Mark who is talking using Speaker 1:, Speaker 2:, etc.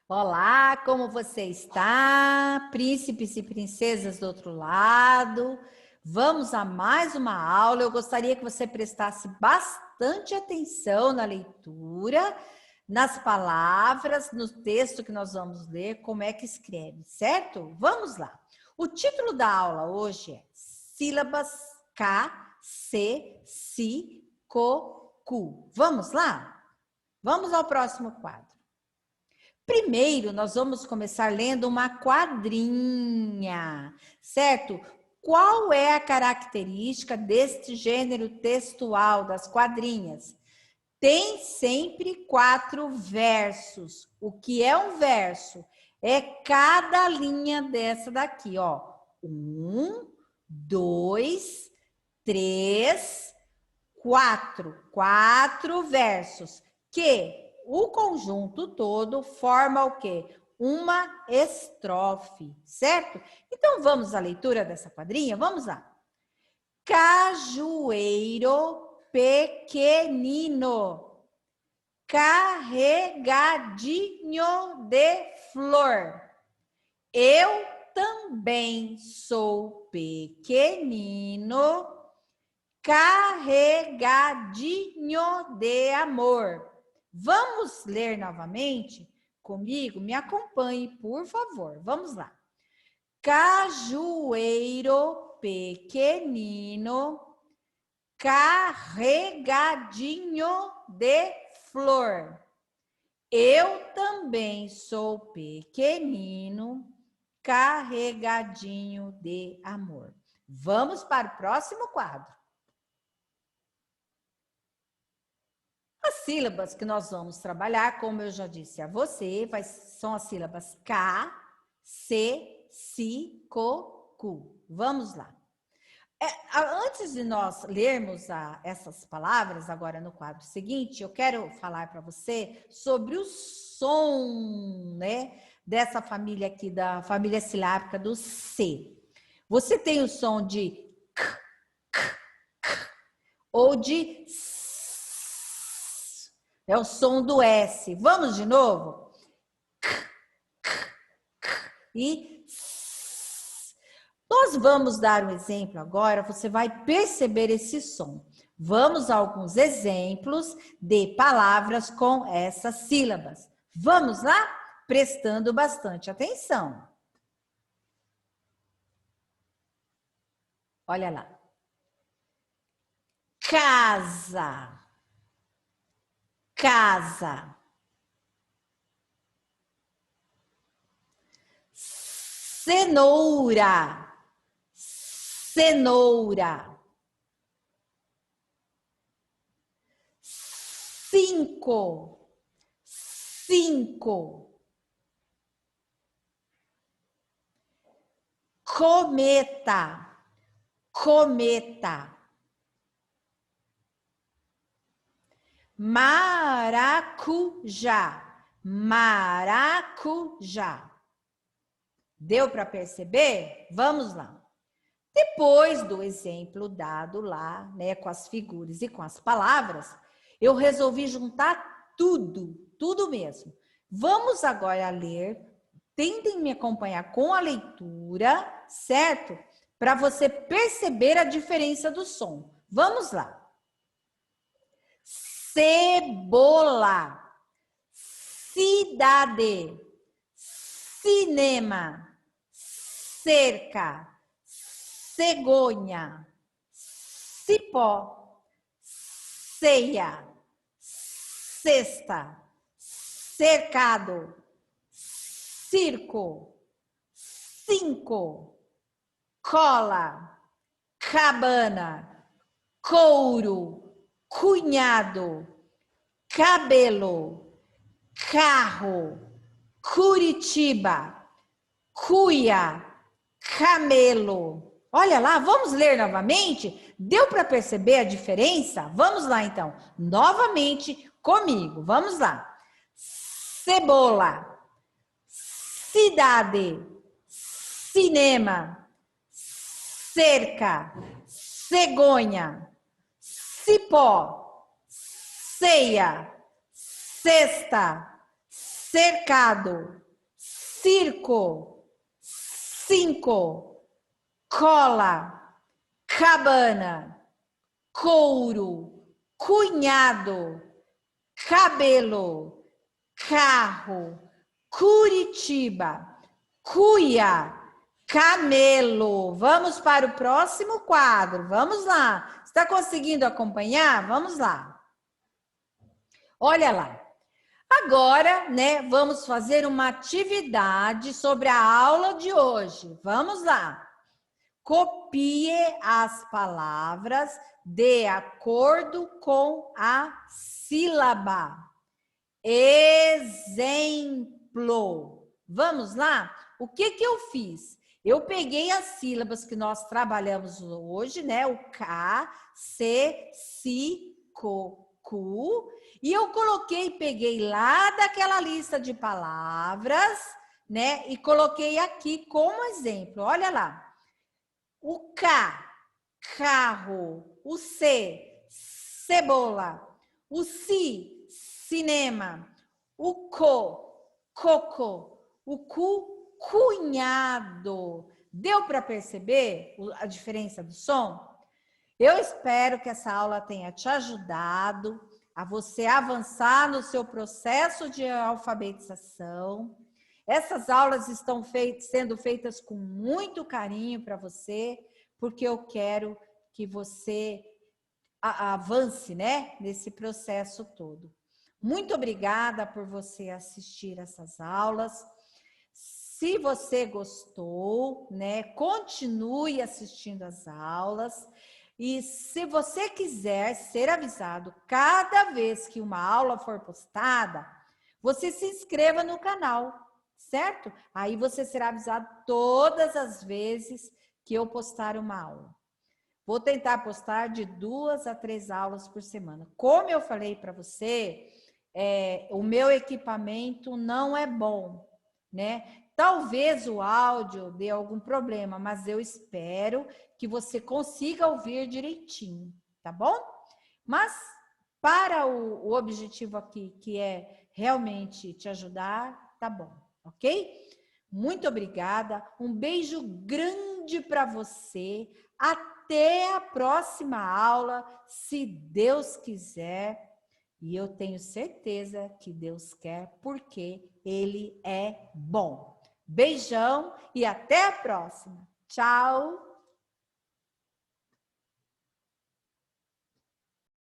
Speaker 1: Olá, como você está? Príncipes e princesas do outro lado. Vamos a mais uma aula. Eu gostaria que você prestasse bastante atenção na leitura, nas palavras, no texto que nós vamos ler, como é que escreve, certo? Vamos lá. O título da aula hoje é Sílabas K, C, Si, Co, Cu. Vamos lá? Vamos ao próximo quadro. Primeiro, nós vamos começar lendo uma quadrinha, certo? Qual é a característica deste gênero textual das quadrinhas? Tem sempre 4 versos. O que é um verso? É cada linha dessa daqui, ó. 1, 2, 3, 4. 4 versos que o conjunto todo forma o quê? Uma estrofe, certo? Então, vamos à leitura dessa quadrinha? Vamos lá. Cajueiro pequenino, carregadinho de flor. Eu também sou pequenino, carregadinho de amor. Vamos ler novamente comigo? Me acompanhe, por favor. Vamos lá. Cajueiro pequenino, carregadinho de flor. Eu também sou pequenino, carregadinho de amor. Vamos para o próximo quadro. As sílabas que nós vamos trabalhar, como eu já disse a você, são as sílabas K, C, Si, Co, Cu. Vamos lá. Antes de nós lermos essas palavras, agora no quadro seguinte, eu quero falar para você sobre o som, né, dessa família aqui, da família silábica do C. Você tem o som de K, K, K, ou de S. É o som do S. Vamos de novo? K, K, K, e S. Nós vamos dar um exemplo agora, você vai perceber esse som. Vamos a alguns exemplos de palavras com essas sílabas. Vamos lá? Prestando bastante atenção. Olha lá. Casa. Casa. Cenoura. Cenoura. 5. 5. Cometa. Cometa. Maracujá. Maracujá. Deu para perceber? Vamos lá. Depois do exemplo dado lá, né, com as figuras e com as palavras, eu resolvi juntar tudo mesmo. Vamos agora ler. Tentem me acompanhar com a leitura, certo? Para você perceber a diferença do som. Vamos lá. Cebola, cidade, cinema, cerca, cegonha, cipó, ceia, cesta, cercado, circo, 5, cola, cabana, couro, cunhado, cabelo, carro, Curitiba, cuia, camelo. Olha lá, vamos ler novamente? Deu para perceber a diferença? Vamos lá então, novamente comigo, vamos lá. Cebola, cidade, cinema, cerca, cegonha, cipó, ceia, cesta, cercado, circo, 5, cola, cabana, couro, cunhado, cabelo, carro, Curitiba, cuia, camelo. Vamos para o próximo quadro. Vamos lá. Está conseguindo acompanhar? Vamos lá. Olha lá. Agora, né, vamos fazer uma atividade sobre a aula de hoje. Vamos lá. Copie as palavras de acordo com a sílaba. Exemplo. Vamos lá? O que eu fiz? Eu peguei as sílabas que nós trabalhamos hoje, né? O K, C, Si, Co, Cu. E eu peguei lá daquela lista de palavras, né? E coloquei aqui como exemplo. Olha lá. O K, carro. O C, cebola. O Si, cinema. O coco. O cu, cunhado. Deu para perceber a diferença do som? Eu espero que essa aula tenha te ajudado a você avançar no seu processo de alfabetização. Essas aulas estão sendo feitas com muito carinho para você, porque eu quero que você avance, né, nesse processo todo. Muito obrigada por você assistir essas aulas. Se você gostou, né, continue assistindo as aulas. E se você quiser ser avisado cada vez que uma aula for postada, você se inscreva no canal, certo? Aí você será avisado todas as vezes que eu postar uma aula. Vou tentar postar de 2 a 3 aulas por semana. Como eu falei para você, o meu equipamento não é bom, né? Talvez o áudio dê algum problema, mas eu espero que você consiga ouvir direitinho, tá bom? Mas para o objetivo aqui, que é realmente te ajudar, tá bom, ok? Muito obrigada, um beijo grande para você, até a próxima aula, se Deus quiser. E eu tenho certeza que Deus quer, porque Ele é bom. Beijão e até a próxima. Tchau!